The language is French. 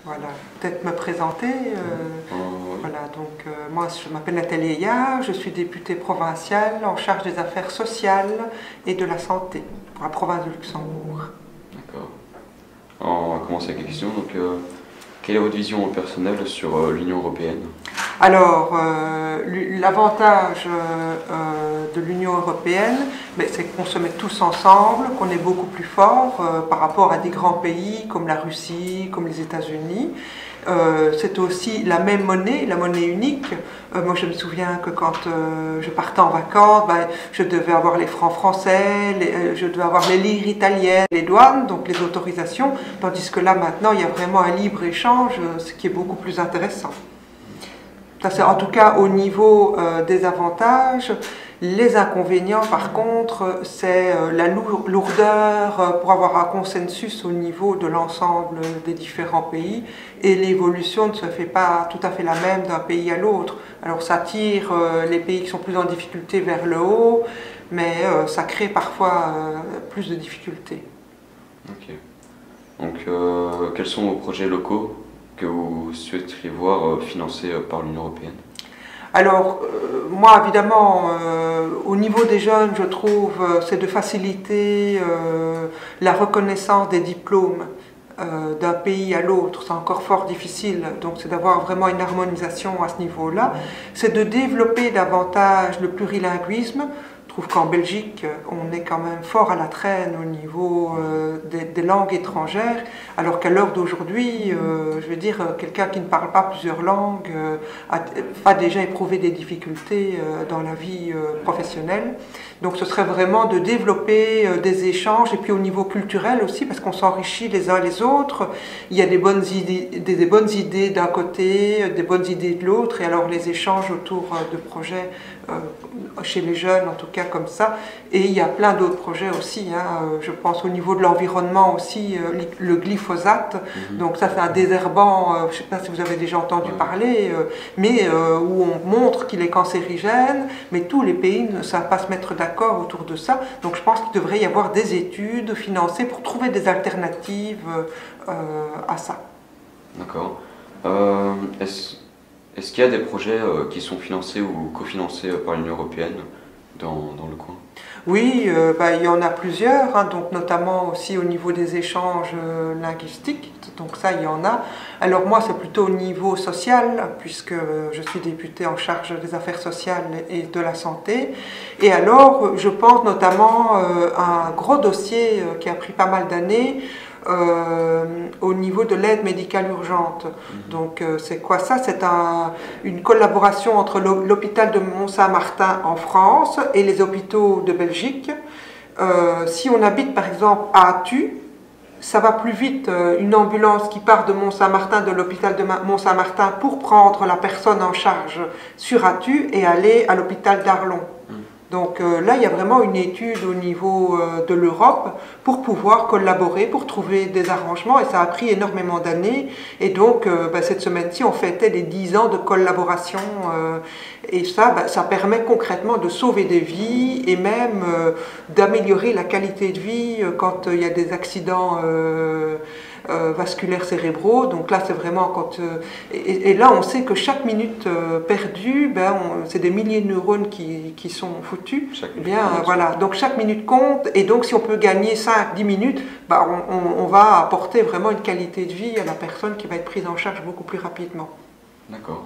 Voilà, peut-être me présenter. Oui. Voilà, donc moi je m'appelle Nathalie Ayard, je suis députée provinciale en charge des affaires sociales et de la santé pour la province de Luxembourg. D'accord. On va commencer avec les questions. Donc, quelle est votre vision personnelle sur l'Union européenne? Alors, l'avantage de l'Union européenne, c'est qu'on se met tous ensemble, qu'on est beaucoup plus fort par rapport à des grands pays comme la Russie, comme les États-Unis. C'est aussi la même monnaie, la monnaie unique. Moi, je me souviens que quand je partais en vacances, je devais avoir les francs français, je devais avoir les lires italiennes, les douanes, donc les autorisations, tandis que là, maintenant, il y a vraiment un libre-échange, ce qui est beaucoup plus intéressant. Ça, c'est en tout cas au niveau des avantages. Les inconvénients, par contre, c'est la lourdeur pour avoir un consensus au niveau de l'ensemble des différents pays et l'évolution ne se fait pas tout à fait la même d'un pays à l'autre. Alors ça tire les pays qui sont plus en difficulté vers le haut, mais ça crée parfois plus de difficultés. Ok. Donc, quels sont vos projets locaux que vous souhaiteriez voir financés par l'Union européenne? Alors, moi, évidemment, au niveau des jeunes, je trouve, c'est de faciliter la reconnaissance des diplômes d'un pays à l'autre. C'est encore fort difficile, donc c'est d'avoir vraiment une harmonisation à ce niveau-là. C'est de développer davantage le plurilinguisme. Je trouve qu'en Belgique, on est quand même fort à la traîne au niveau des langues étrangères, alors qu'à l'heure d'aujourd'hui, je veux dire, quelqu'un qui ne parle pas plusieurs langues a déjà éprouvé des difficultés dans la vie professionnelle. Donc ce serait vraiment de développer des échanges, et puis au niveau culturel aussi, parce qu'on s'enrichit les uns les autres. Il y a des bonnes idées d'un côté, des bonnes idées de l'autre, et alors les échanges autour de projets chez les jeunes, en tout cas comme ça. Et il y a plein d'autres projets aussi, hein. Je pense au niveau de l'environnement aussi, le glyphosate. Donc ça c'est un désherbant, je ne sais pas si vous avez déjà entendu parler, mais où on montre qu'il est cancérigène, mais tous les pays ne savent pas se mettre d'accord autour de ça. Donc je pense qu'il devrait y avoir des études financées pour trouver des alternatives à ça. D'accord. Est-ce qu'il y a des projets qui sont financés ou cofinancés par l'Union européenne dans le coin? Oui, il y en a plusieurs, hein, donc notamment aussi au niveau des échanges linguistiques, donc ça il y en a. Alors moi c'est plutôt au niveau social, puisque je suis députée en charge des affaires sociales et de la santé. Et alors je pense notamment à un gros dossier qui a pris pas mal d'années, au niveau de l'aide médicale urgente. Donc c'est quoi ça? C'est une collaboration entre l'hôpital de Mont-Saint-Martin en France et les hôpitaux de Belgique. Si on habite par exemple à Attu, ça va plus vite, une ambulance qui part de Mont-Saint-Martin, de l'hôpital de Mont-Saint-Martin, pour prendre la personne en charge sur Attu et aller à l'hôpital d'Arlon. Donc là, il y a vraiment une étude au niveau de l'Europe pour pouvoir collaborer, pour trouver des arrangements, et ça a pris énormément d'années. Et donc, cette semaine-ci, on fêtait les 10 ans de collaboration, et ça permet concrètement de sauver des vies et même d'améliorer la qualité de vie quand il y a des accidents vasculaires cérébraux. Donc là c'est vraiment quand et là on sait que chaque minute perdue, c'est des milliers de neurones qui sont foutus. Voilà, donc chaque minute compte, et donc si on peut gagner 5-10 minutes, on va apporter vraiment une qualité de vie à la personne qui va être prise en charge beaucoup plus rapidement. D'accord.